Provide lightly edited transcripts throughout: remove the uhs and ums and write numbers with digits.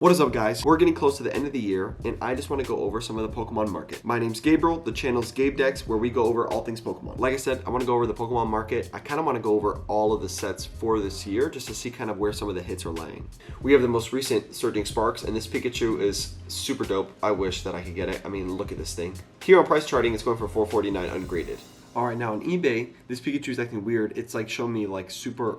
What is up, guys? We're getting close to the end of the year, and I just want to go over some of the Pokemon market. My name's Gabriel, the channel's RealGabeDex, where we go over all things Pokemon. Like I said, I want to go over the Pokemon market. I kind of want to go over all of the sets for this year, just to see kind of where some of the hits are laying. We have the most recent Surging Sparks, and this Pikachu is super dope. I wish that I could get it. I mean, look at this thing. Here on price charting, it's going for $449 ungraded. All right, now on eBay, this Pikachu is acting weird. It's like showing me like super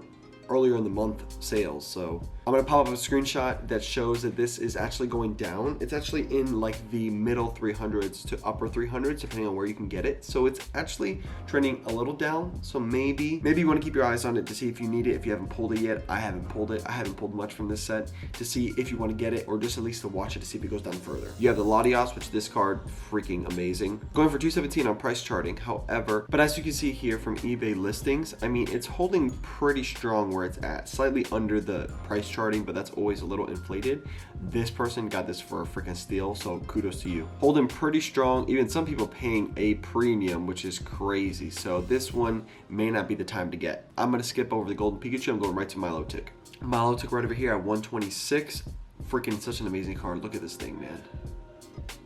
earlier in the month sales. So I'm gonna pop up a screenshot that shows that this is actually going down. It's actually in like the middle 300s to upper 300s, depending on where you can get it. So it's actually trending a little down. So maybe you want to keep your eyes on it to see if you need it. If you haven't pulled it yet, I haven't pulled it. I haven't pulled much from this set to see if you want to get it, or just at least to watch it to see if it goes down further. You have the Latios, which this card freaking amazing, going for $217 on price charting. However, but as you can see here from eBay listings, I mean, it's holding pretty strong where it's at, slightly under the price charting, but that's always a little inflated. This person got this for a freaking steal, so kudos to you. Holding pretty strong, even some people paying a premium, which is crazy. So this one may not be the time to get. I'm gonna skip over the Golden Pikachu. I'm going right to Milotic. Milotic right over here at 126. Freaking such an amazing card. Look at this thing, man.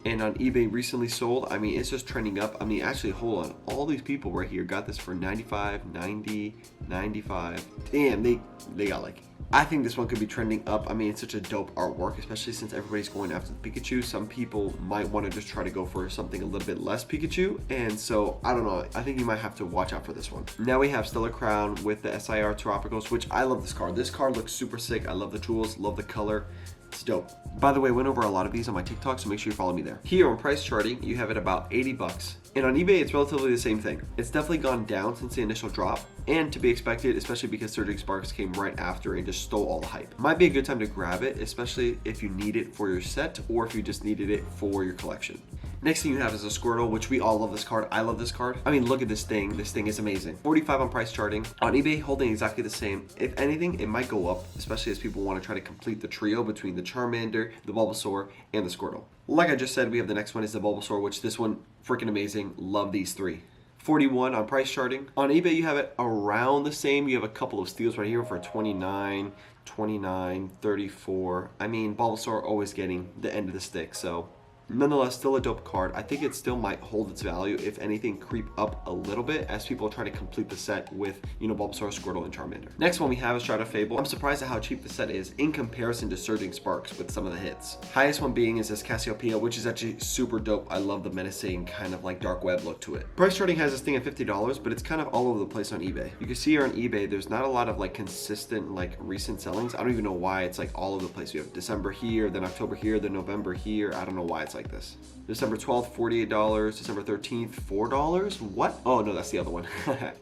And on eBay recently sold, I mean, it's just trending up. I mean, actually, hold on, all these people right here got this for 95, 90, 95. Damn, they got lucky. I think this one could be trending up. I mean, it's such a dope artwork, especially since everybody's going after the Pikachu. Some people might want to just try to go for something a little bit less Pikachu, and so I don't know, I think you might have to watch out for this one. Now we have Stellar Crown with the SIR Tropicals, which I love this card. This card looks super sick. I love the tools, love the color. It's dope. By the way, I went over a lot of these on my TikTok, so make sure you follow me there. Here on price charting, you have it about 80 bucks. And on eBay, it's relatively the same thing. It's definitely gone down since the initial drop, and to be expected, especially because Surging Sparks came right after and just stole all the hype. Might be a good time to grab it, especially if you need it for your set or if you just needed it for your collection. Next thing you have is a Squirtle, which we all love this card. I love this card. I mean, look at this thing. This thing is amazing. 45 on price charting. On eBay, holding exactly the same. If anything, it might go up, especially as people want to try to complete the trio between the Charmander, the Bulbasaur, and the Squirtle. Like I just said, we have the next one is the Bulbasaur, which this one, freaking amazing. Love these three. 41 on price charting. On eBay, you have it around the same. You have a couple of steals right here for 29, 29, 34. I mean, Bulbasaur always getting the end of the stick, so nonetheless, still a dope card. I think it still might hold its value, if anything, creep up a little bit as people try to complete the set with, you know, Bulbasaur, Squirtle, and Charmander. Next one we have is Strata Fable. I'm surprised at how cheap the set is in comparison to Surging Sparks with some of the hits. Highest one being is this Cassiopeia, which is actually super dope. I love the menacing kind of like dark web look to it. Price charting has this thing at $50, but it's kind of all over the place on eBay. You can see here on eBay, there's not a lot of like consistent like recent sellings. I don't even know why it's like all over the place. You have December here, then October here, then November here. I don't know why it's like this. December 12th, $48. December 13th, $4. What? Oh no, that's the other one.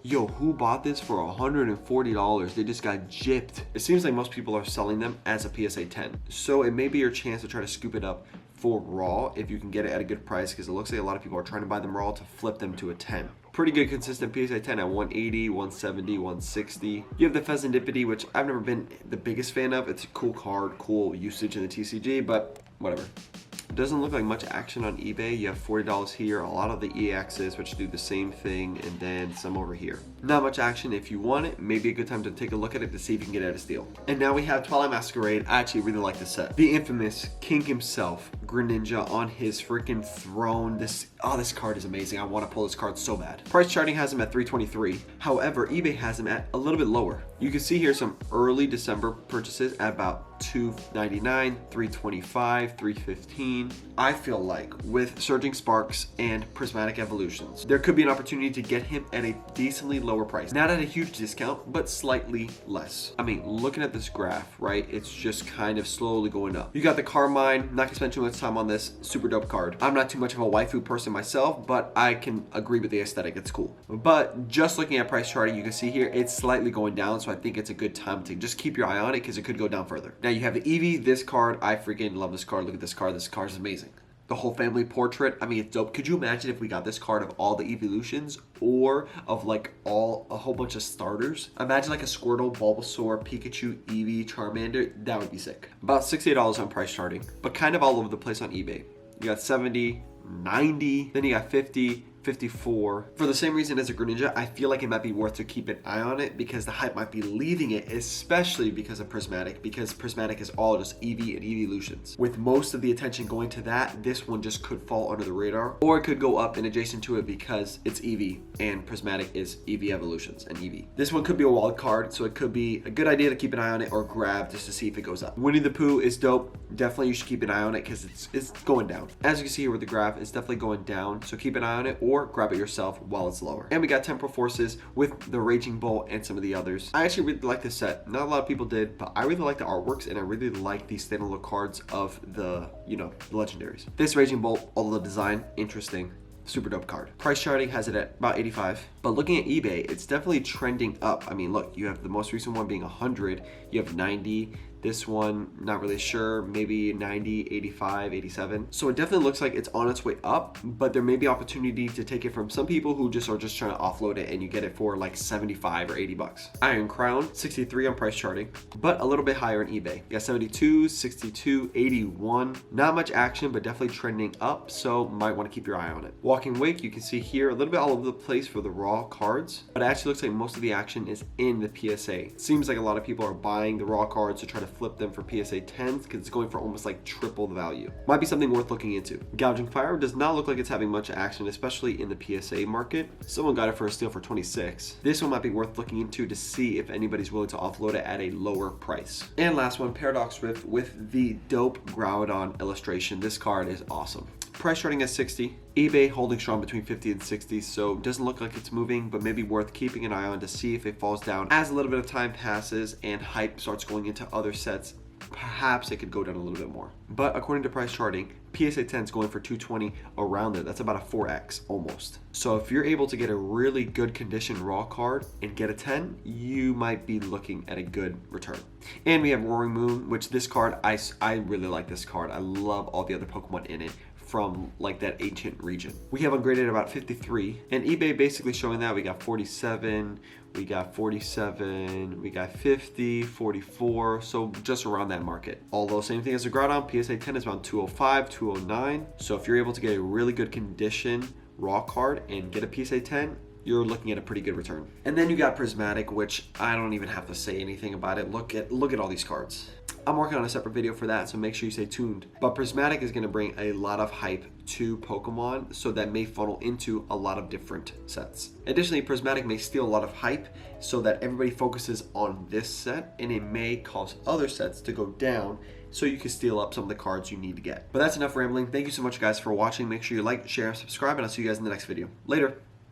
Yo, who bought this for $140? They just got gypped. It seems like most people are selling them as a PSA 10. So it may be your chance to try to scoop it up for raw if you can get it at a good price, because it looks like a lot of people are trying to buy them raw to flip them to a 10. Pretty good consistent PSA 10 at 180, 170, 160. You have the Pheasantipity, which I've never been the biggest fan of. It's a cool card, cool usage in the TCG, but whatever. Doesn't look like much action on eBay. You have $40 here, a lot of the EXs, which do the same thing, and then some over here. Not much action. If you want it, maybe a good time to take a look at it to see if you can get it at a steal. And now we have Twilight Masquerade. I actually really like this set. The infamous king himself, Greninja, on his freaking throne. This card is amazing. I want to pull this card so bad. Price charting has him at $323. However, eBay has him at a little bit lower. You can see here some early December purchases at about $299, $325, $315. I feel like with Surging Sparks and Prismatic Evolutions, there could be an opportunity to get him at a decently lower price. Not at a huge discount, but slightly less. I mean, looking at this graph, right? It's just kind of slowly going up. You got the Carmine. Not gonna spend too much time on this. Super dope card. I'm not too much of a waifu person myself, but I can agree with the aesthetic. It's cool. But just looking at price charting, you can see here, it's slightly going down. So I think it's a good time to just keep your eye on it, because it could go down further. Now you have the Eevee. This card, I freaking love this card. Look at this card. This card is amazing. The whole family portrait, I mean, it's dope. Could you imagine if we got this card of all the evolutions, or of like a whole bunch of starters? Imagine like a Squirtle, Bulbasaur, Pikachu, Eevee, Charmander. That would be sick. About $68 on price charting, but kind of all over the place on eBay. You got 70, 90, then you got 50, 54. For the same reason as a Greninja, I feel like it might be worth to keep an eye on it because the hype might be leaving it, especially because of Prismatic, because Prismatic is all just EV and evolutions. With most of the attention going to that, this one just could fall under the radar, or it could go up and adjacent to it because it's EV and Prismatic is EV evolutions and EV. This one could be a wild card, so it could be a good idea to keep an eye on it or grab just to see if it goes up. Winnie the Pooh is dope. Definitely you should keep an eye on it because it's going down. As you can see here with the graph, it's definitely going down, so keep an eye on it or grab it yourself while it's lower. And we got Temporal Forces with the Raging Bolt and some of the others. I actually really like this set. Not a lot of people did, but I really like the artworks and I really like these standalone cards of the, the legendaries. This Raging Bolt, although the design, interesting. Super dope card. Price charting has it at about 85, but looking at eBay, it's definitely trending up. I mean, look, you have the most recent one being 100, you have 90, this one, not really sure, maybe 90, 85, 87. So it definitely looks like it's on its way up, but there may be opportunity to take it from some people who just are just trying to offload it and you get it for like 75 or 80 bucks. Iron Crown, 63 on price charting, but a little bit higher on eBay. You got 72, 62, 81. Not much action, but definitely trending up, so might want to keep your eye on it. Walking Wake, you can see here a little bit all over the place for the raw cards, but it actually looks like most of the action is in the PSA. It seems like a lot of people are buying the raw cards to try to flip them for PSA 10s because it's going for almost like triple the value. Might be something worth looking into. Gouging Fire does not look like it's having much action, especially in the PSA market. Someone got it for a steal for 26. This one might be worth looking into to see if anybody's willing to offload it at a lower price. And last one, Paradox Rift with the dope Groudon illustration. This card is awesome. Price starting at 60. eBay holding strong between 50 and 60, so doesn't look like it's moving, but maybe worth keeping an eye on to see if it falls down as a little bit of time passes and hype starts going into other sets. Perhaps it could go down a little bit more. But according to price charting, PSA 10 is going for 220 around there. That's about a 4x almost. So if you're able to get a really good condition raw card and get a 10, you might be looking at a good return. And we have Roaring Moon, which this card, I really like this card. I love all the other Pokemon in it from like that ancient region. We have ungraded about 53, and eBay basically showing that we got 47, we got 47, we got 50, 44, so just around that market. Although same thing as the Groudon, PSA 10 is around 205, 209. So if you're able to get a really good condition raw card and get a PSA 10, you're looking at a pretty good return. And then you got Prismatic, which I don't even have to say anything about it. Look at all these cards. I'm working on a separate video for that, so make sure you stay tuned. But Prismatic is going to bring a lot of hype to Pokemon, so that may funnel into a lot of different sets. Additionally, Prismatic may steal a lot of hype so that everybody focuses on this set, and it may cause other sets to go down so you can steal up some of the cards you need to get. But that's enough rambling. Thank you so much guys for watching. Make sure you like, share, subscribe, and I'll see you guys in the next video. Later.